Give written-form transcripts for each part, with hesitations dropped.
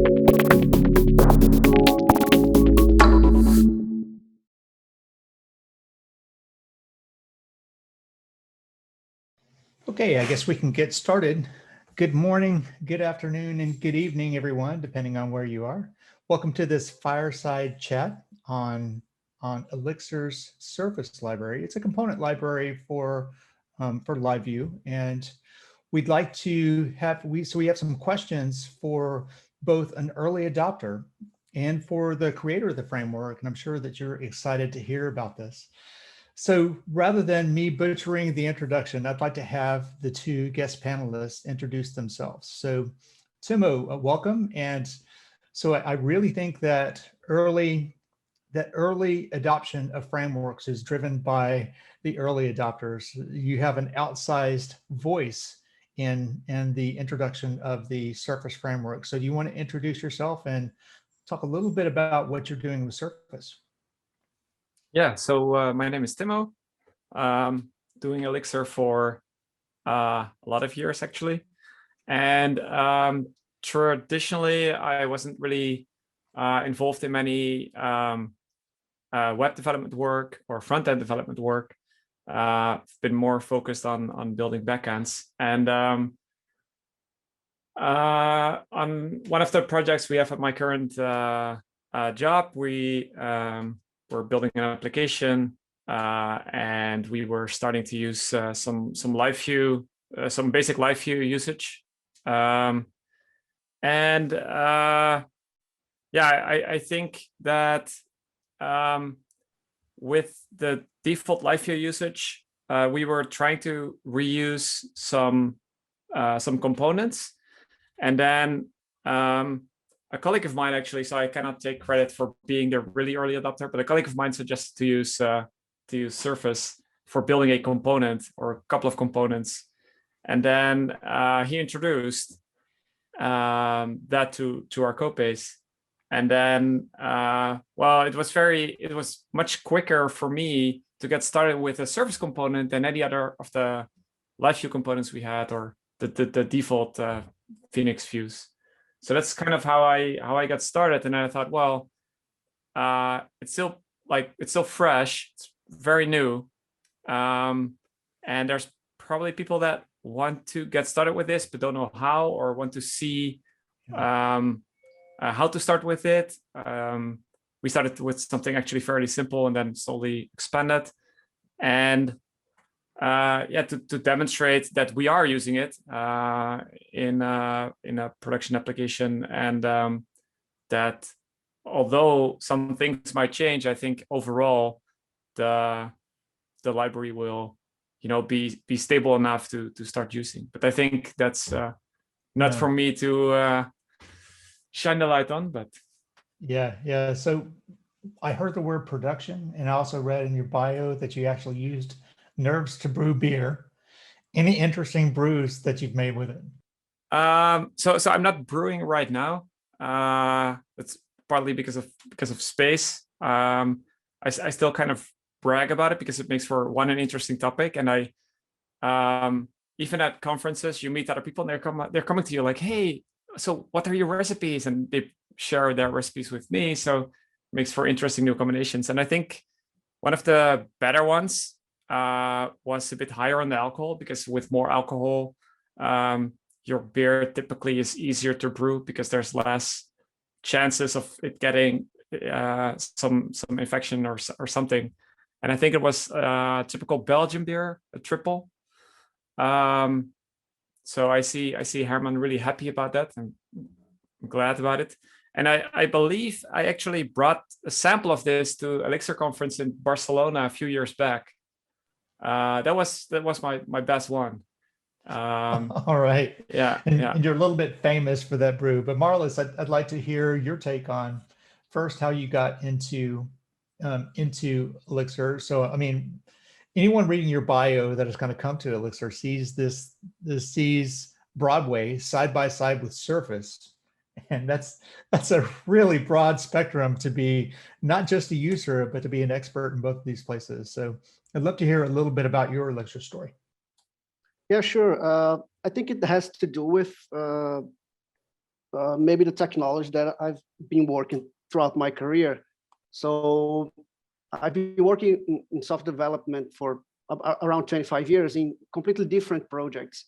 Okay, I guess we can get started. Good morning, good afternoon, and good evening, everyone, depending on where you are. Welcome to this fireside chat on Elixir's Surface library. It's a component library for LiveView, and we'd like to have we have some questions for both an early adopter and for the creator of the framework, and I'm sure that you're excited to hear about this. So rather than me butchering the introduction, I'd like to have the two guest panelists introduce themselves. So Timmo, welcome. And so I really think that early adoption of frameworks is driven by the early adopters. You have an outsized voice in the introduction of the Surface framework. So do you want to introduce yourself and talk a little bit about what you're doing with Surface? Yeah, so my name is Timmo. Doing Elixir for a lot of years, actually. And traditionally, I wasn't really involved in many web development work or front-end development work. I've been more focused on building backends. And on one of the projects we have at my current job, we're building an application, and we were starting to use some LiveView, some basic LiveView usage, yeah, I think that with the default LiveView usage, we were trying to reuse some components, and then a colleague of mine, actually, so I cannot take credit for being the really early adopter, but a colleague of mine suggested to use Surface for building a component or a couple of components, and then he introduced that to our code base, and then well, it was much quicker for me to get started with a Surface component than any other of the LiveView components we had, or the default Phoenix views. So that's kind of how I got started, and then I thought, well, it's still fresh, it's very new, and there's probably people that want to get started with this but don't know how, or want to see how to start with it. We started with something actually fairly simple, and then slowly expanded, and yeah, to demonstrate that we are using it in a production application, and that although some things might change, I think overall the library will, be stable enough to start using. But I think that's not for me to shine the light on. But yeah. So I heard the word production, and I also read in your bio that you actually used nerves to brew beer. Any interesting brews that you've made with it? So I'm not brewing right now. It's partly because of space. I still kind of brag about it because it makes for an interesting topic, and I even at conferences you meet other people, and they're coming to you like, hey, so what are your recipes? And they share their recipes with me, so it makes for interesting new combinations. And I think one of the better ones was a bit higher on the alcohol, because with more alcohol, your beer typically is easier to brew because there's less chances of it getting some infection or something. And I think it was typical Belgian beer, a triple. So I see Herman really happy about that. I'm glad about it. And I believe I actually brought a sample of this to Elixir conference in Barcelona a few years back. That was my best one. All right. Yeah, and you're a little bit famous for that brew. But Marlus, I'd like to hear your take on first how you got into Elixir. So I mean, anyone reading your bio that has kind of come to Elixir sees Broadway side by side with Surface, and that's a really broad spectrum to be not just a user, but to be an expert in both of these places. So I'd love to hear a little bit about your Elixir story. Yeah, sure. I think it has to do with maybe the technology that I've been working throughout my career. So I've been working in software development for around 25 years in completely different projects.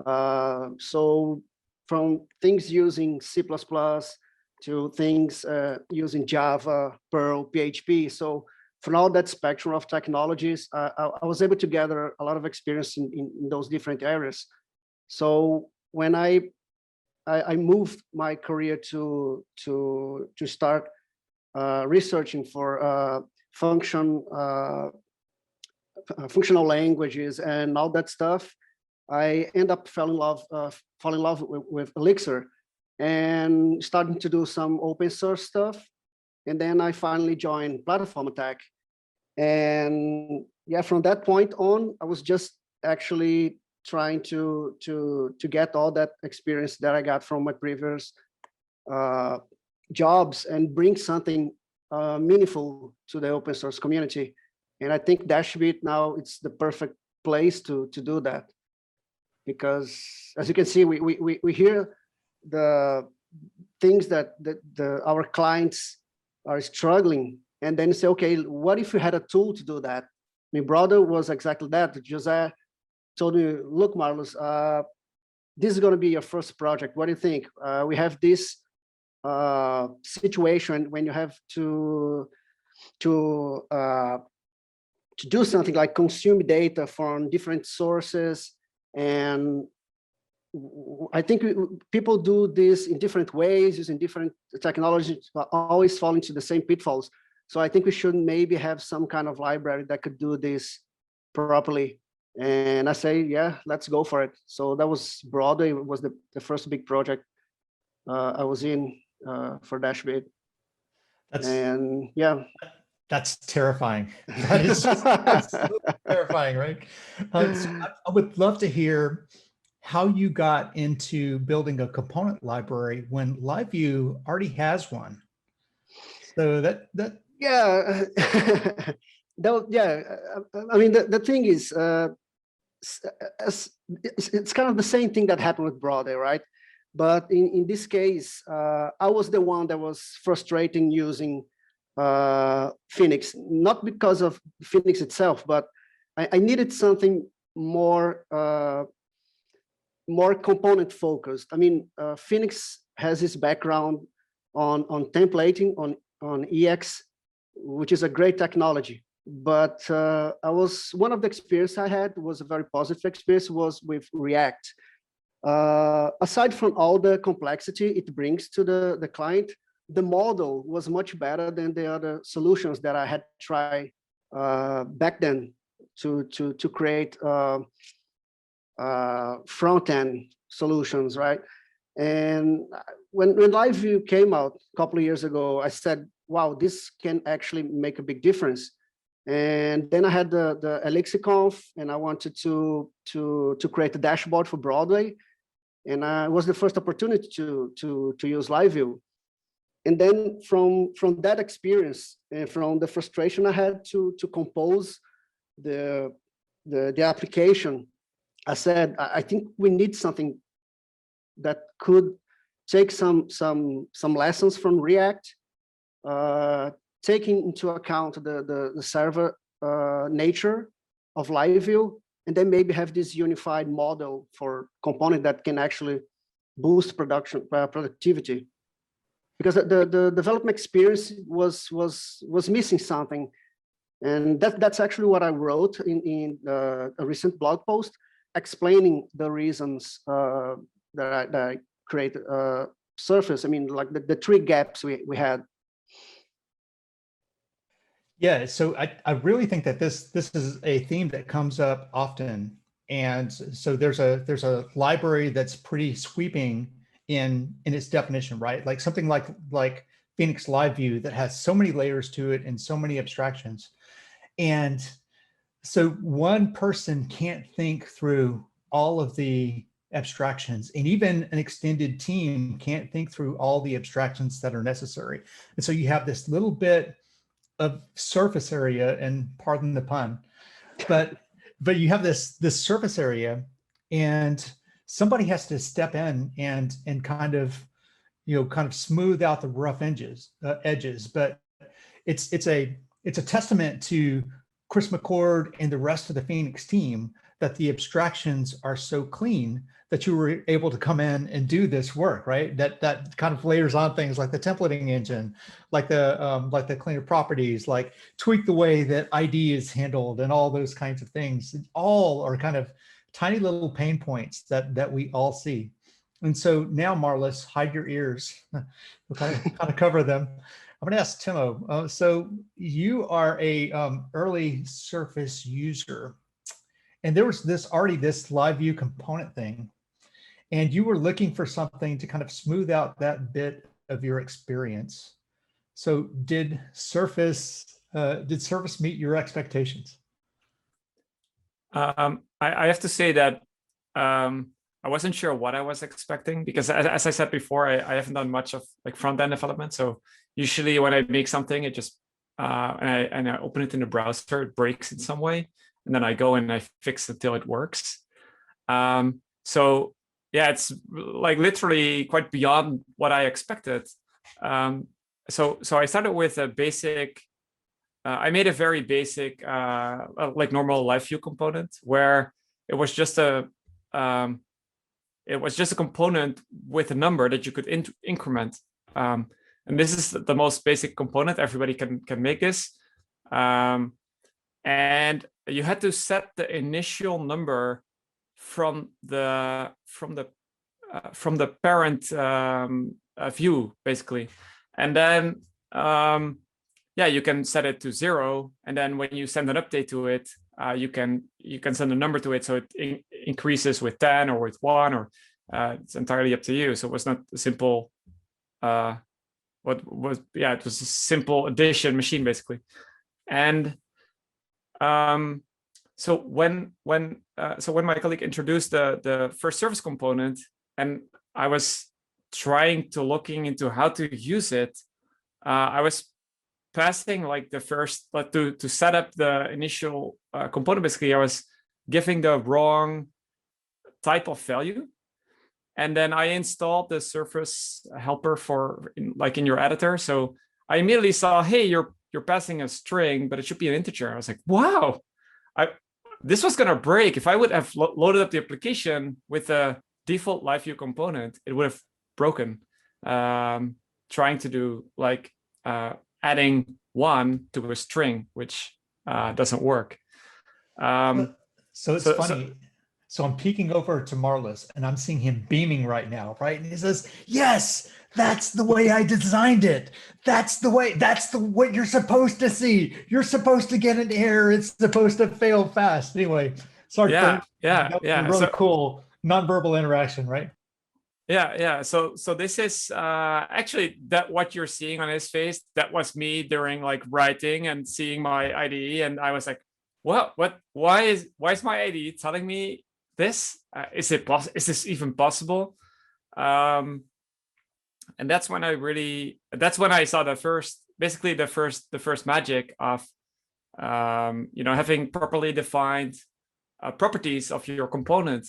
So from things using C++ to things using Java, Perl, PHP. So from all that spectrum of technologies, I was able to gather a lot of experience in those different areas. So when I moved my career to start researching for functional languages and all that stuff, I end up fall in love with Elixir and starting to do some open source stuff. And then I finally joined Platform Attack. And yeah, from that point on, I was just actually trying to get all that experience that I got from my previous jobs and bring something meaningful to the open source community. And I think Dashbit now it's the perfect place to do that, because as you can see, we hear the things that our clients are struggling, and then say, okay, what if we had a tool to do that? My brother was exactly that. Jose told me, look, Marlus, this is going to be your first project. What do you think? We have this situation when you have to do something like consume data from different sources, and I think people do this in different ways, using different technologies, but always fall into the same pitfalls. So I think we should maybe have some kind of library that could do this properly. And I say, yeah, let's go for it. So that was Broadway. It was the first big project I was in for Dashbit. And yeah. That's terrifying. That is just terrifying, right? So I would love to hear how you got into building a component library when LiveView already has one. So yeah, I mean, the thing is, it's kind of the same thing that happened with Broadway, right? But in this case, I was the one that was frustrating using Phoenix, not because of Phoenix itself, but I needed something more component focused. I mean, Phoenix has its background on templating, on EX, which is a great technology. But one of the experience I had was a very positive experience was with React. Aside from all the complexity it brings to the client, the model was much better than the other solutions that I had tried back then to create front-end solutions, right? And when LiveView came out a couple of years ago, I said, wow, this can actually make a big difference. And then I had the ElixirConf, and I wanted to create a dashboard for Broadway, and it was the first opportunity to use LiveView. And then from that experience and from the frustration I had to compose the application, I said, I think we need something that could take some lessons from React, taking into account the server nature of LiveView, and then maybe have this unified model for component that can actually boost productivity. Because the development experience was missing something, and that's actually what I wrote in a recent blog post, explaining the reasons that I created Surface. I mean, like the three gaps we had. Yeah, so I really think that this is a theme that comes up often, and so there's a library that's pretty sweeping in its definition, right? Like something like Phoenix LiveView that has so many layers to it and so many abstractions, and so one person can't think through all of the abstractions, and even an extended team can't think through all the abstractions that are necessary. And so you have this little bit of surface area, and pardon the pun, but you have this surface area, and somebody has to step in and kind of kind of smooth out the rough edges. But it's a testament to Chris McCord and the rest of the Phoenix team that the abstractions are so clean that you were able to come in and do this work, right? That kind of layers on things like the templating engine, like the cleaner properties, like tweak the way that ID is handled and all those kinds of things. All are kind of tiny little pain points that we all see. And so now, Marlus, hide your ears. We'll kind of cover them. I'm going to ask Timmo. So you are a early Surface user, and there was this LiveView component thing, and you were looking for something to kind of smooth out that bit of your experience. So did Surface meet your expectations? I have to say that I wasn't sure what I was expecting, because as I said before, I haven't done much of like front-end development. So usually when I make something, it just and I open it in the browser, it breaks in some way, and then I go and I fix it till it works. So yeah, it's like literally quite beyond what I expected. So I started with a basic. I made a very basic, like normal LiveView component, where it was just a component with a number that you could increment. And this is the most basic component. Everybody can make this. And you had to set the initial number from the parent view, basically. And then yeah, you can set it to 0, and then when you send an update to it, you can send a number to it, so it increases with 10 or with 1, or it's entirely up to you. So it was not a simple it was a simple addition machine, basically. And so when my colleague introduced the first service component, and I was trying to looking into how to use it, I was passing like the first, to set up the initial component. Basically, I was giving the wrong type of value, and then I installed the Surface helper in your editor. So I immediately saw, hey, you're passing a string, but it should be an integer. I was like, wow, this was gonna break. If I would have loaded up the application with a default LiveView component, it would have broken. Trying to do like adding 1 to a string, which doesn't work. So it's funny. So I'm peeking over to Marlus, and I'm seeing him beaming right now, right? And he says, yes, that's the way I designed it. That's what you're supposed to see. You're supposed to get an error. It's supposed to fail fast. Anyway, sorry. Yeah. Really cool nonverbal interaction, right? Yeah. So this is actually that what you're seeing on his face. That was me during like writing and seeing my IDE, and I was like, "What? Why is my IDE telling me this? Is this even possible?" And that's when I saw the first magic of having properly defined properties of your component,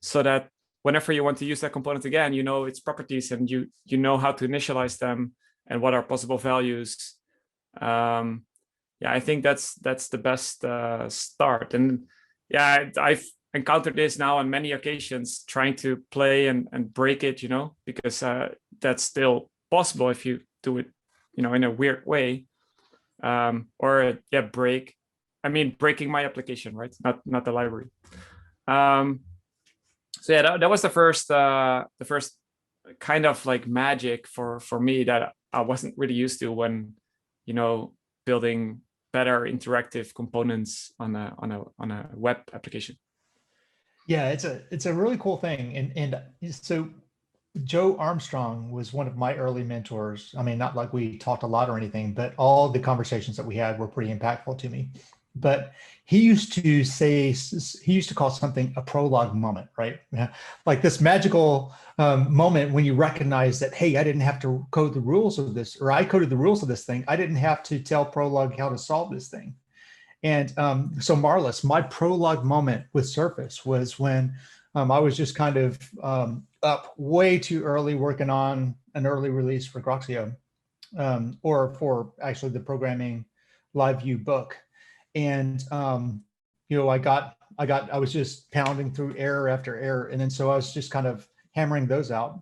so that whenever you want to use that component again, you know its properties, and you know how to initialize them and what are possible values. Yeah, I think that's the best start. And yeah, I've encountered this now on many occasions, trying to play and break it, because that's still possible if you do it, in a weird way. Breaking my application, right? Not the library. So yeah, that was the first kind of like magic for me that I wasn't really used to when, building better interactive components on a web application. Yeah, it's a really cool thing. And so Joe Armstrong was one of my early mentors. I mean, not like we talked a lot or anything, but all the conversations that we had were pretty impactful to me. But he used to call something a prologue moment, right? Like this magical moment when you recognize that, hey, I didn't have to code the rules of this, or I coded the rules of this thing. I didn't have to tell Prologue how to solve this thing. And so Marlus, my prologue moment with Surface was when I was just kind of up way too early working on an early release for Groxio, or for actually the Programming LiveView book. And, you know, I was just pounding through error after error. And then so I was just kind of hammering those out.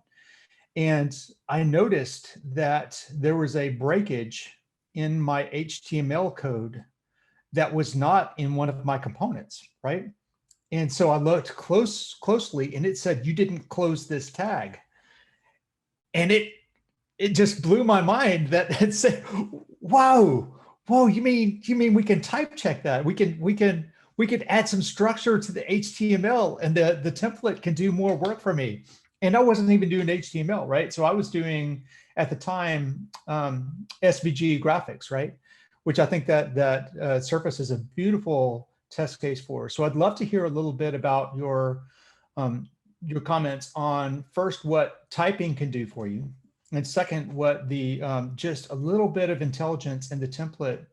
And I noticed that there was a breakage in my HTML code that was not in one of my components, right? And so I looked closely and it said, you didn't close this tag. And it just blew my mind that it said, whoa, you mean we can type check that? We can add some structure to the HTML and the template can do more work for me. And I wasn't even doing HTML, right? So I was doing, at the time, SVG graphics, right? Which I think that Surface is a beautiful test case for. So I'd love to hear a little bit about your comments on, first, what typing can do for you, and second, what the just a little bit of intelligence in the template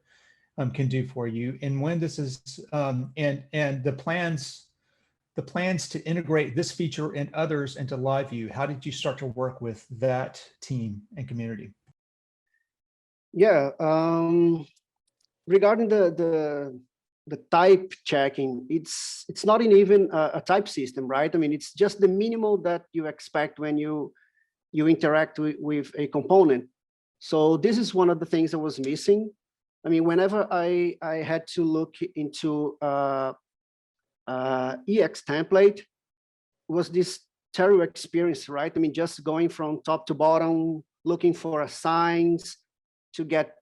can do for you, and when this is and the plans to integrate this feature and others into LiveView. How did you start to work with that team and community? Yeah, regarding the type checking, it's not even a type system, right? I mean, it's just the minimal that you expect when you interact with a component. So this is one of the things that was missing. I mean, whenever I had to look into EX template, was this terrible experience, right? I mean, just going from top to bottom, looking for assigns to get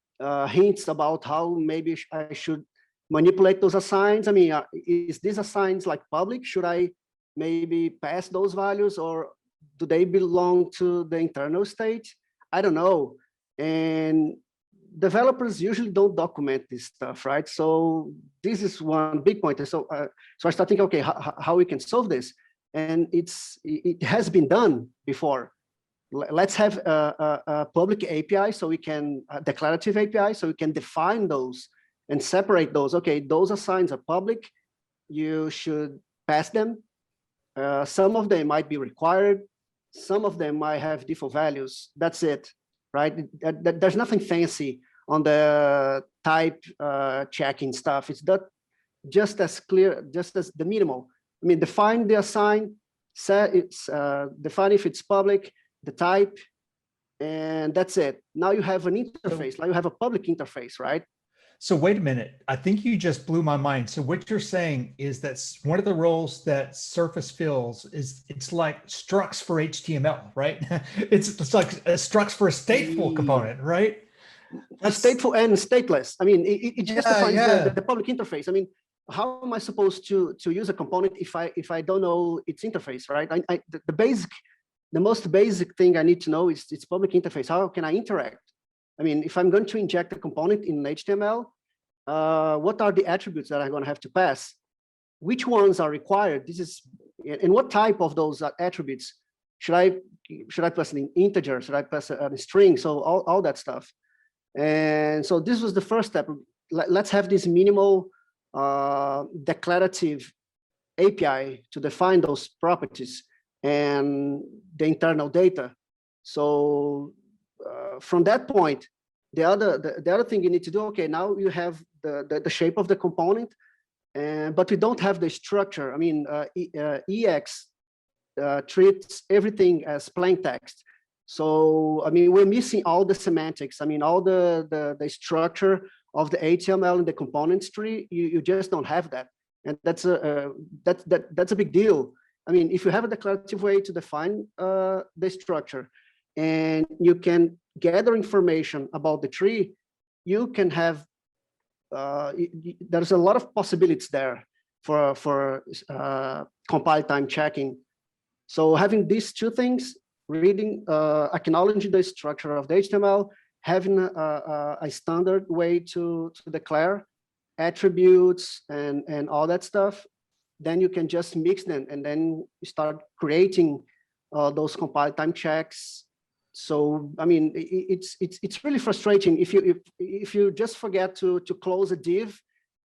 hints about how maybe I should manipulate those assigns. I mean, is this assigns like public? Should I maybe pass those values, or do they belong to the internal state? I don't know. And developers usually don't document this stuff, right? So this is one big point. So I started thinking, okay, how we can solve this? And it has been done before. Let's have a public API, so we can declarative API, so we can define those and separate those. Okay, those assigns are public. You should pass them. Some of them might be required. Some of them might have default values. That's it, right? There's nothing fancy on the type checking stuff. It's not just as clear, just as the minimal. I mean, define the assign, set it's define if it's public, the type, and that's it. Now you have an interface. Now you have a public interface, right? So wait a minute. I think you just blew my mind. So what you're saying is that one of the roles that Surface fills is it's like structs for HTML, right? it's like a structs for a stateful component, right? Stateful and stateless. I mean, it just defines the public interface. I mean, how am I supposed to use a component if I don't know its interface, right? The most basic thing I need to know is its public interface. How can I interact? I mean, if I'm going to inject a component in HTML, what are the attributes that I'm going to have to pass? Which ones are required? And what type of those attributes? Should I pass an integer? Should I pass a string? So all that stuff. And so this was the first step. Let's have this minimal declarative API to define those properties and the internal data. So from that point, the other thing you need to do, okay, now you have the shape of the component, but we don't have the structure. I mean, EX treats everything as plain text. So, I mean, we're missing all the semantics. I mean, all the structure of the HTML and the components tree, you just don't have that. And that's a big deal. I mean, if you have a declarative way to define the structure, and you can gather information about the tree, you can have, there's a lot of possibilities there for compile time checking. So having these two things, reading, acknowledging the structure of the HTML, having a standard way to declare attributes and all that stuff, then you can just mix them and then start creating those compile time checks. So I mean, it's really frustrating if you just forget to close a div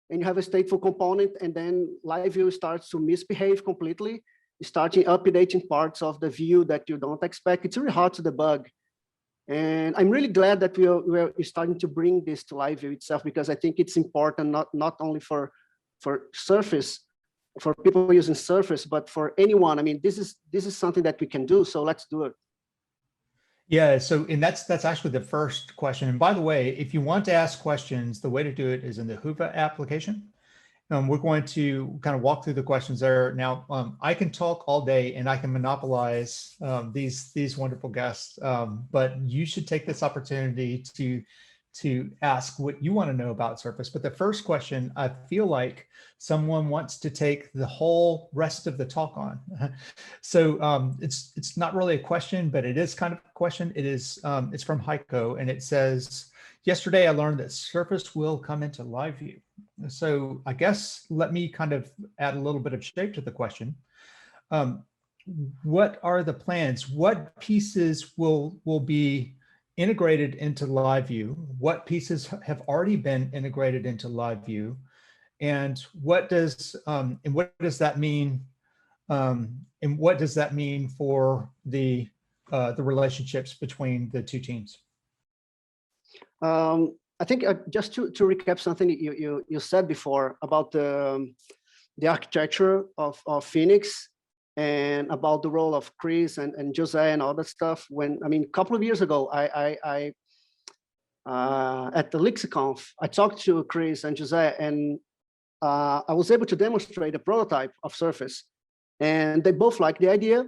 and you have a stateful component and then LiveView starts to misbehave completely. starting updating parts of the view that you don't expect. It's really hard to debug. And I'm really glad that we're starting to bring this to LiveView itself, because I think it's important not only for Surface, for people using Surface, but for anyone. I mean, this is something that we can do, so let's do it. Yeah, so and that's actually the first question. And by the way, if you want to ask questions, the way to do it is in the Hoova application. We're going to kind of walk through the questions there. Now, I can talk all day and I can monopolize these wonderful guests, but you should take this opportunity to ask what you want to know about Surface. But the first question, I feel like someone wants to take the whole rest of the talk on. So it's not really a question, but it is kind of a question. It is, it's from Heiko, and it says, yesterday I learned that Surface will come into LiveView. So I guess let me kind of add a little bit of shape to the question. What are the plans? What pieces will be integrated into LiveView? What pieces have already been integrated into LiveView? And what does that mean? And what does that mean for the relationships between the two teams? I think just to recap something you said before about the architecture of Phoenix and about the role of Chris and Jose and all that stuff. When, I mean, a couple of years ago, I at the ElixirConf, I talked to Chris and Jose, and I was able to demonstrate a prototype of Surface, and they both liked the idea.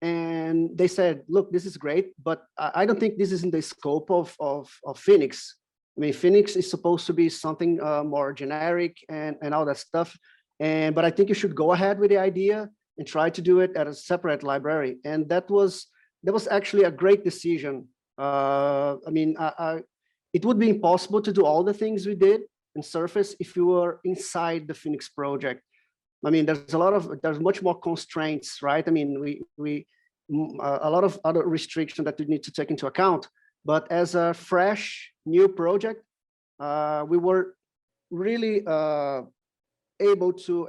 And they said, look, this is great, but I don't think this is in the scope of Phoenix. I mean, Phoenix is supposed to be something more generic and all that stuff. But I think you should go ahead with the idea and try to do it at a separate library. And that was actually a great decision. I mean, it would be impossible to do all the things we did in Surface if you were inside the Phoenix project. I mean, there's much more constraints, right? I mean, a lot of other restrictions that we need to take into account. But as a fresh new project, we were really able to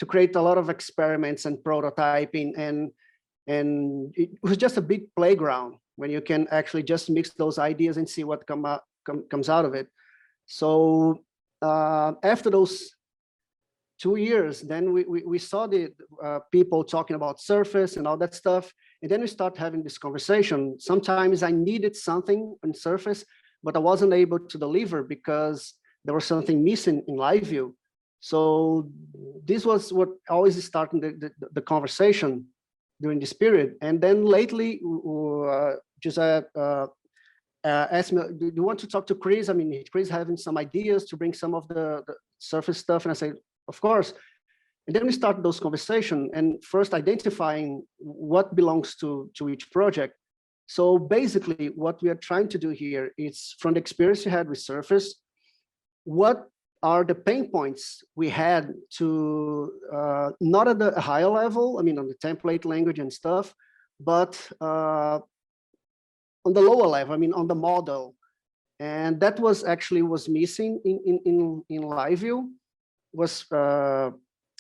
create a lot of experiments and prototyping, and it was just a big playground when you can actually just mix those ideas and see what comes out of it. So after those 2 years, then we saw the people talking about Surface and all that stuff. And then we start having this conversation. Sometimes I needed something on Surface, but I wasn't able to deliver because there was something missing in LiveView. So this was what always started the conversation during this period. And then lately, Jose asked me, do you want to talk to Chris? I mean, Chris having some ideas to bring some of the Surface stuff. And I said, of course. And then we started those conversations and first identifying what belongs to each project. So basically what we are trying to do here is, from the experience you had with Surface, what are the pain points we had to, not at the higher level, I mean, on the template language and stuff, but on the lower level, I mean, on the model. And that was missing in LiveView. Was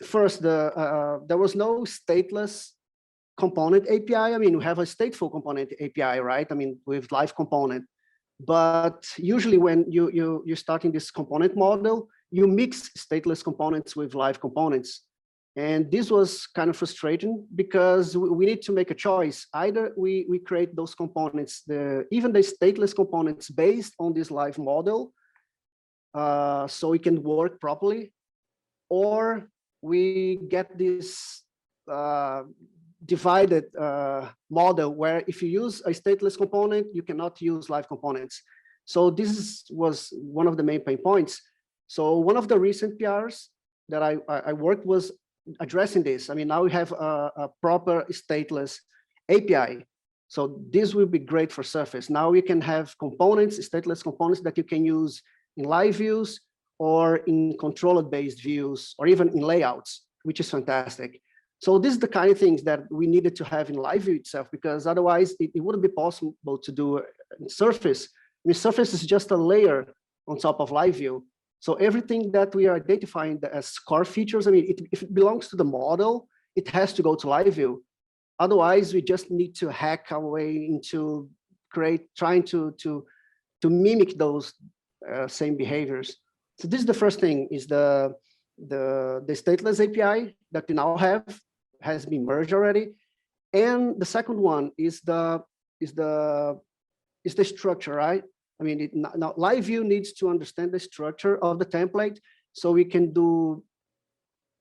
first, there was no stateless component API. I mean, we have a stateful component API, right? I mean, with LiveComponent. But usually when you're starting this component model, you mix stateless components with LiveComponents. And this was kind of frustrating because we need to make a choice. Either we create those components, even the stateless components based on this live model, so it can work properly, or we get this divided model where if you use a stateless component, you cannot use LiveComponents. So this was one of the main pain points. So one of the recent PRs that I worked was addressing this. I mean, now we have a proper stateless API. So this will be great for Surface. Now we can have components, stateless components that you can use in live views or in controller-based views, or even in layouts, which is fantastic. So this is the kind of things that we needed to have in LiveView itself, because otherwise it wouldn't be possible to do in Surface. I mean, Surface is just a layer on top of LiveView. So everything that we are identifying as core features, I mean, if it belongs to the model, it has to go to LiveView. Otherwise, we just need to hack our way into trying to mimic those same behaviors. So this is the first thing: is the stateless API that we now have has been merged already, and the second one is the structure, right? I mean, now LiveView needs to understand the structure of the template so we can do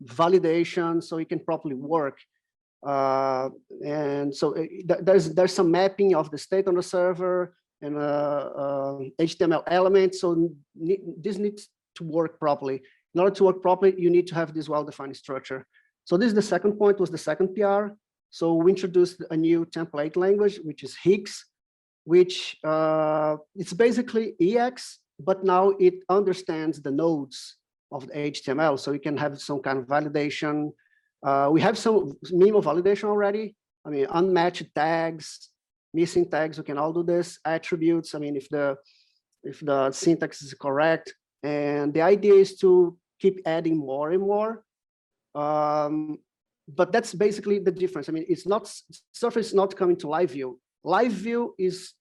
validation, so it can properly work. And so there's some mapping of the state on the server and HTML elements. So this needs to work properly. In order to work properly, you need to have this well-defined structure. So this is the second point, was the second PR. So we introduced a new template language, which is Higgs, which it's basically EX, but now it understands the nodes of the HTML. So you can have some kind of validation. We have some minimal validation already. I mean, unmatched tags, missing tags, we can all do this. Attributes, I mean, if the syntax is correct. And the idea is to keep adding more and more. But that's basically the difference. I mean, it's not, Surface is not coming to LiveView. LiveView is,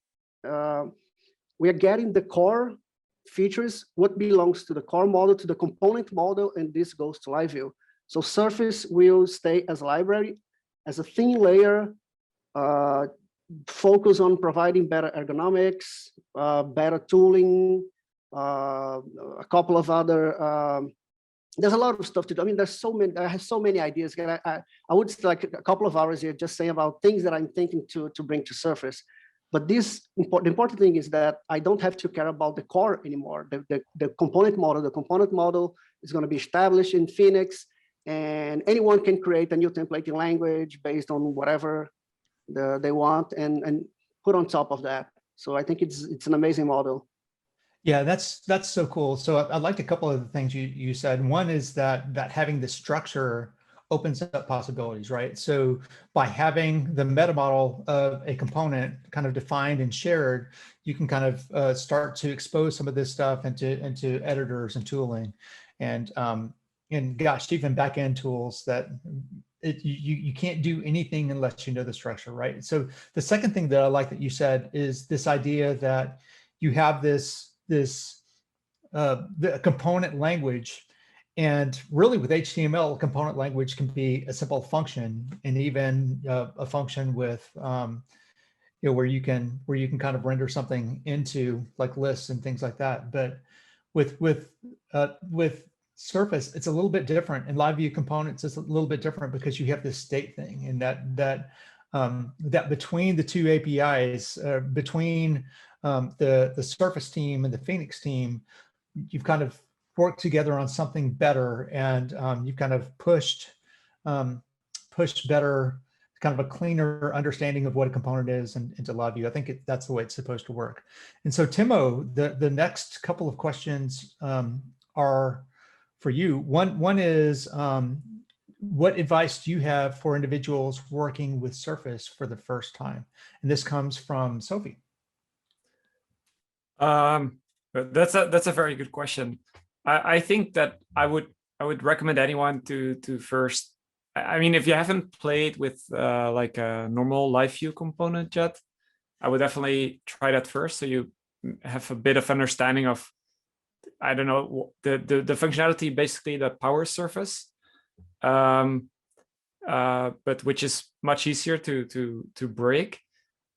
we are getting the core features, what belongs to the core model, to the component model, and this goes to LiveView. So Surface will stay as a library, as a thin layer, focus on providing better ergonomics, better tooling, a couple of other, there's a lot of stuff to do. I mean, there's so many, I have so many ideas. I would like a couple of hours here just saying about things that I'm thinking to bring to Surface. But the important thing is that I don't have to care about the core anymore. The component model is going to be established in Phoenix, and anyone can create a new templating language based on whatever they want and put on top of that. So I think it's an amazing model. Yeah, that's so cool. So I liked a couple of the things you said. One is that having the structure opens up possibilities, right? So by having the meta model of a component kind of defined and shared, you can kind of start to expose some of this stuff into editors and tooling, and gosh, even backend tools that you can't do anything unless you know the structure, right? So the second thing that I like that you said is this idea that you have the component language. And really with HTML, a component language can be a simple function, and even a function with, where you can kind of render something into like lists and things like that. But with Surface, it's a little bit different. And LiveView Components is a little bit different because you have this state thing, and that between the two APIs, between the Surface team and the Phoenix team, you've kind of worked together on something better, and you've kind of pushed better, kind of a cleaner understanding of what a component is into LiveView. I think that's the way it's supposed to work. And so Timmo, the next couple of questions are for you. One is, what advice do you have for individuals working with Surface for the first time? And this comes from Sophie. That's a very good question. I think that I would recommend anyone to first. I mean, if you haven't played with like a normal LiveView component yet, I would definitely try that first, so you have a bit of understanding of, I don't know, the functionality, basically that powers Surface, but which is much easier to break.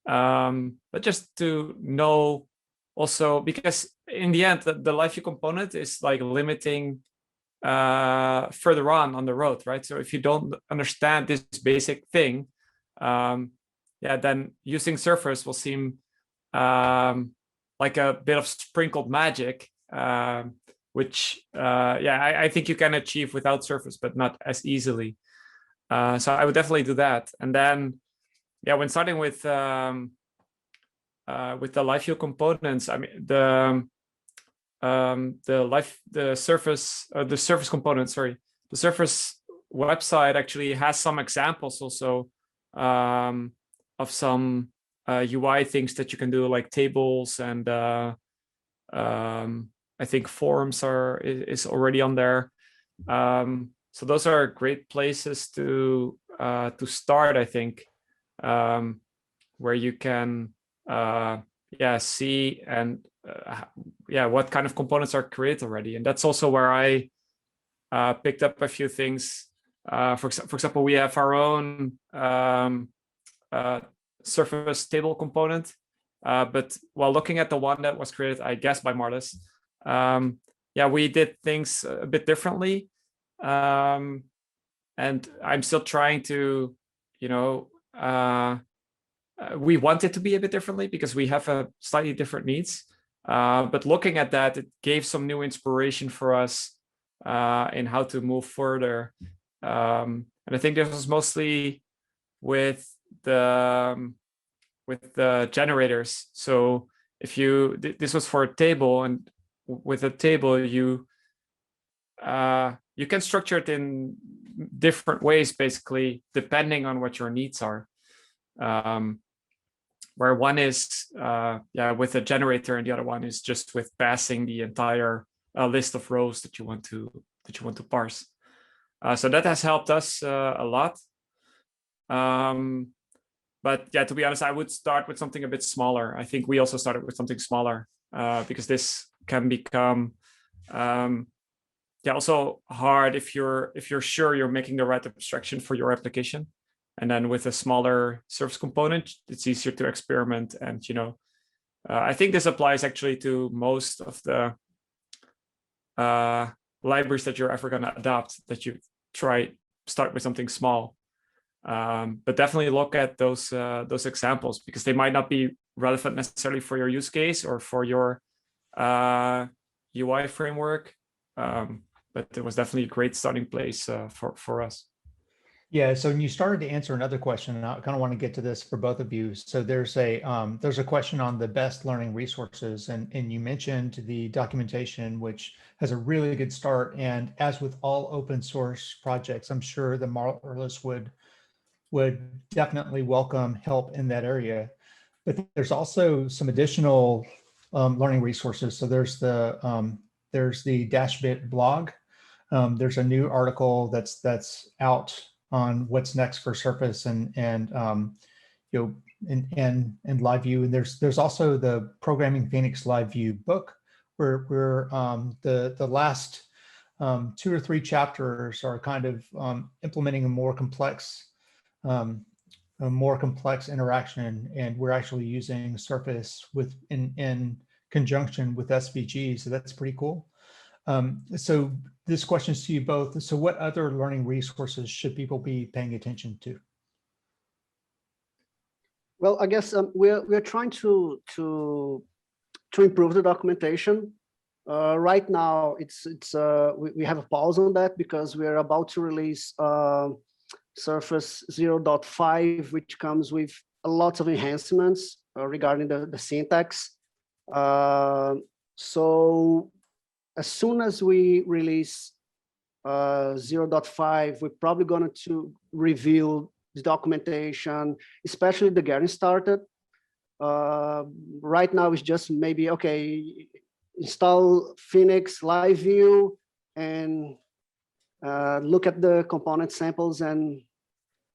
But just to know also, because in the end, the LiveView component is like limiting further on the road, right? So if you don't understand this basic thing, then using Surface will seem like a bit of sprinkled magic, which I think you can achieve without Surface, but not as easily. So I would definitely do that. And then, when starting with the LiveView components, I mean the Surface component, sorry, the Surface website actually has some examples also of some UI things that you can do, like tables and I think forums is already on there. So those are great places to start, I think, where you can see and what kind of components are created already. And that's also where I picked up a few things. For example, we have our own surface table component, but while looking at the one that was created, I guess, by Marlus, we did things a bit differently. And I'm still trying to, we want it to be a bit differently because we have a slightly different needs. But looking at that, it gave some new inspiration for us in how to move further. And I think this was mostly with the generators. So if this was for a table, and with a table, you can structure it in different ways, basically, depending on what your needs are. Where one is with a generator, and the other one is just with passing the entire list of rows that you want to parse. So that has helped us a lot. But yeah, to be honest, I would start with something a bit smaller. I think we also started with something smaller because this can become also hard if you're sure you're making the right abstraction for your application. And then with a smaller surface component, it's easier to experiment. And I think this applies actually to most of the libraries that you're ever going to adopt, that you start with something small. But definitely look at those examples, because they might not be relevant necessarily for your use case or for your UI framework. But it was definitely a great starting place for us. Yeah, so when you started to answer another question, and I kind of want to get to this for both of you. So there's a question on the best learning resources, and you mentioned the documentation, which has a really good start. And as with all open source projects, I'm sure the Marlus would definitely welcome help in that area. But there's also some additional learning resources. So there's the Dashbit blog. There's a new article that's out on what's next for Surface and LiveView, and there's also the Programming Phoenix LiveView book, where the last 2 or 3 chapters are kind of implementing a more complex interaction, and we're actually using Surface in conjunction with SVG, so that's pretty cool. So this question is to you both. So what other learning resources should people be paying attention to? Well, I guess we're trying to improve the documentation. Right now, we have a pause on that because we're about to release Surface 0.5, which comes with a lot of enhancements regarding the syntax. So as soon as we release 0.5, we're probably going to review the documentation, especially the getting started. Right now, it's just maybe, okay, install Phoenix LiveView and look at the component samples and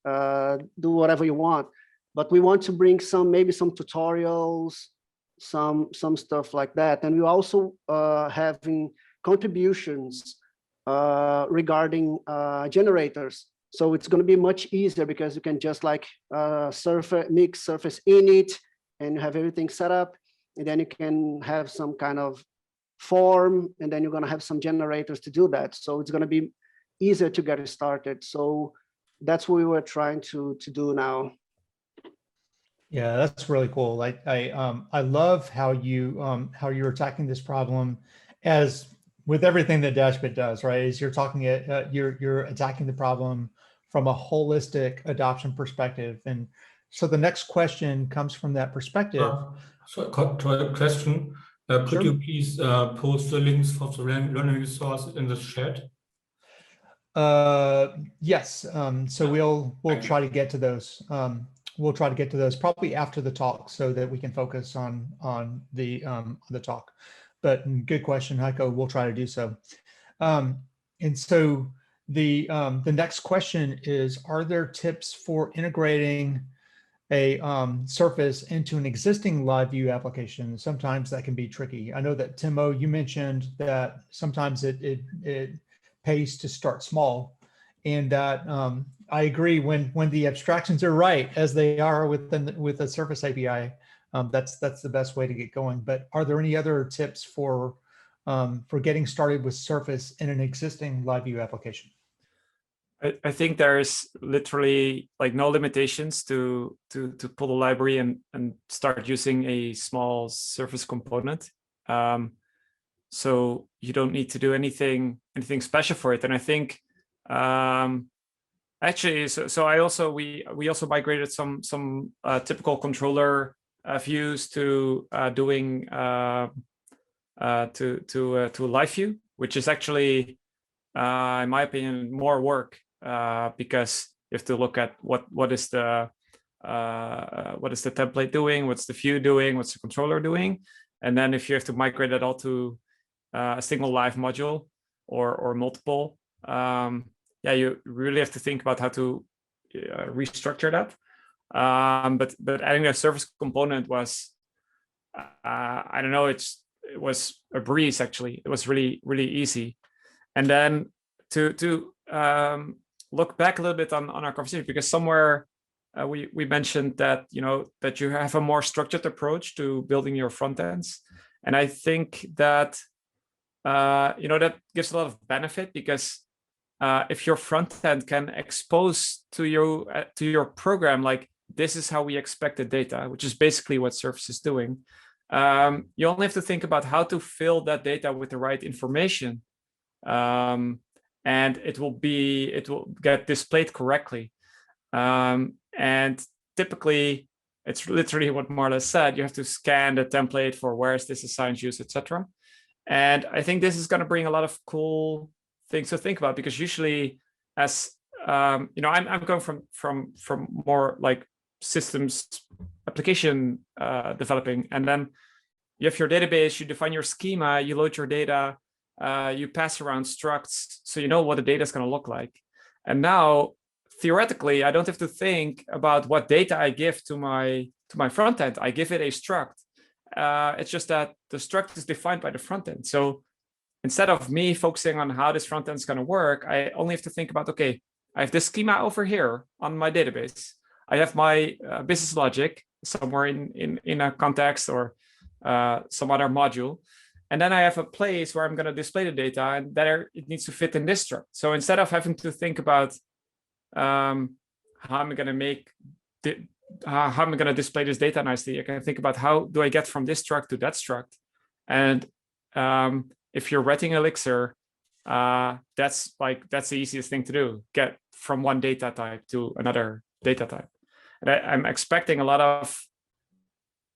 do whatever you want. But we want to bring maybe some tutorials, some stuff like that. And we're also having contributions regarding generators. So it's going to be much easier because you can just like mix Surface init and you have everything set up. And then you can have some kind of form, and then you're going to have some generators to do that. So it's going to be easier to get it started. So that's what we were trying to do now. Yeah, that's really cool. I love how you're attacking this problem, as with everything that Dashbit does, right? Is you're attacking the problem from a holistic adoption perspective. And so the next question comes from that perspective. So question, could Sure. you please post the links for the learning resource in the chat? Yes. So we'll try to get to those. We'll try to get to those probably after the talk, so that we can focus on the talk. but good question, Heiko. We'll try to do so. And so the next question is, are there tips for integrating a surface into an existing LiveView application? Sometimes that can be tricky. I know that Timmo, you mentioned that sometimes it pays to start small, and that I agree when the abstractions are right, as they are with the Surface API, that's the best way to get going. But are there any other tips for getting started with Surface in an existing LiveView application? I think there's literally like no limitations to pull the library and start using a small Surface component. So you don't need to do anything special for it. And I think actually, so I also we also migrated some typical controller views to doing to LiveView, which is actually in my opinion more work. Because you have to look at what is the template doing, what's the view doing, what's the controller doing, and then if you have to migrate it all to a single live module or multiple, yeah, you really have to think about how to restructure that. But adding a Surface component was I don't know, it was a breeze. Actually, it was really easy. And then to look back a little bit on our conversation, because somewhere we mentioned that that you have a more structured approach to building your front ends, and I think that that gives a lot of benefit, because if your front end can expose to your program like, this is how we expect the data, which is basically what Surface is doing, you only have to think about how to fill that data with the right information. And it will get displayed correctly. And typically, it's literally what Marlus said. You have to scan the template for where is this assigned use, etc. And I think this is going to bring a lot of cool things to think about, because usually, as I'm going from more like systems application developing, and then you have your database, you define your schema, you load your data. You pass around structs, so you know what the data is going to look like. And now, theoretically, I don't have to think about what data I give to my front end. I give it a struct. It's just that the struct is defined by the front end. So instead of me focusing on how this front end is going to work, I only have to think about, okay, I have this schema over here on my database. I have my business logic somewhere in a context or some other module. And then I have a place where I'm going to display the data, and there it needs to fit in this struct. So instead of having to think about how am I going to display this data nicely, I can think about how do I get from this struct to that struct. And if you're writing Elixir, that's the easiest thing to do: get from one data type to another data type. And I'm expecting a lot of.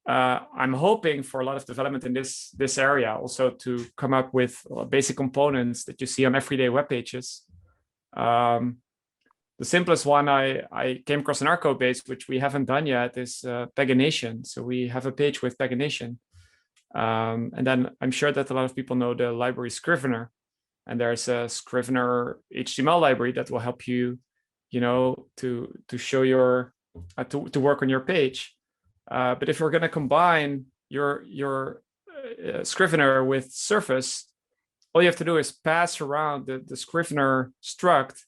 I'm hoping for a lot of development in this area, also to come up with basic components that you see on everyday web pages. The simplest one I came across in our code base, which we haven't done yet, is Pagination. So we have a page with Pagination, and then I'm sure that a lot of people know the library Scrivener, and there's a Scrivener HTML library that will help you, to show your to work on your page. But if you're going to combine your Scrivener with Surface, all you have to do is pass around the Scrivener struct,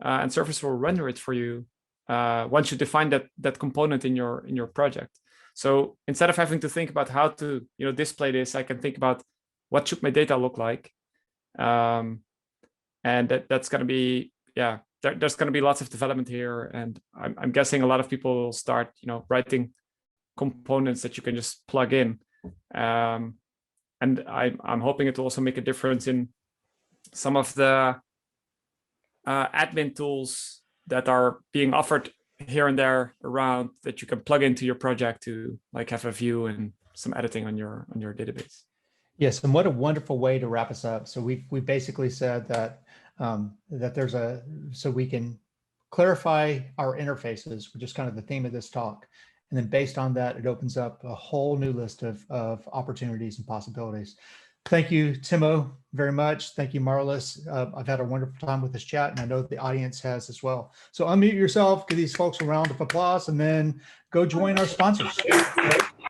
and Surface will render it for you once you define that component in your project. So instead of having to think about how to display this, I can think about what should my data look like, and that's going to be there's going to be lots of development here, and I'm guessing a lot of people will start writing components that you can just plug in, and I'm hoping it will also make a difference in some of the admin tools that are being offered here and there around, that you can plug into your project to like have a view and some editing on your database. Yes, and what a wonderful way to wrap us up. So we basically said that so we can clarify our interfaces, which is kind of the theme of this talk. And then based on that, it opens up a whole new list of opportunities and possibilities. Thank you, Timmo, very much. Thank you, Marlus. I've had a wonderful time with this chat, and I know the audience has as well. So unmute yourself, give these folks a round of applause, and then go join our sponsors.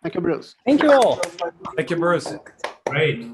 Thank you, Bruce. Thank you all. Thank you, Bruce. Great.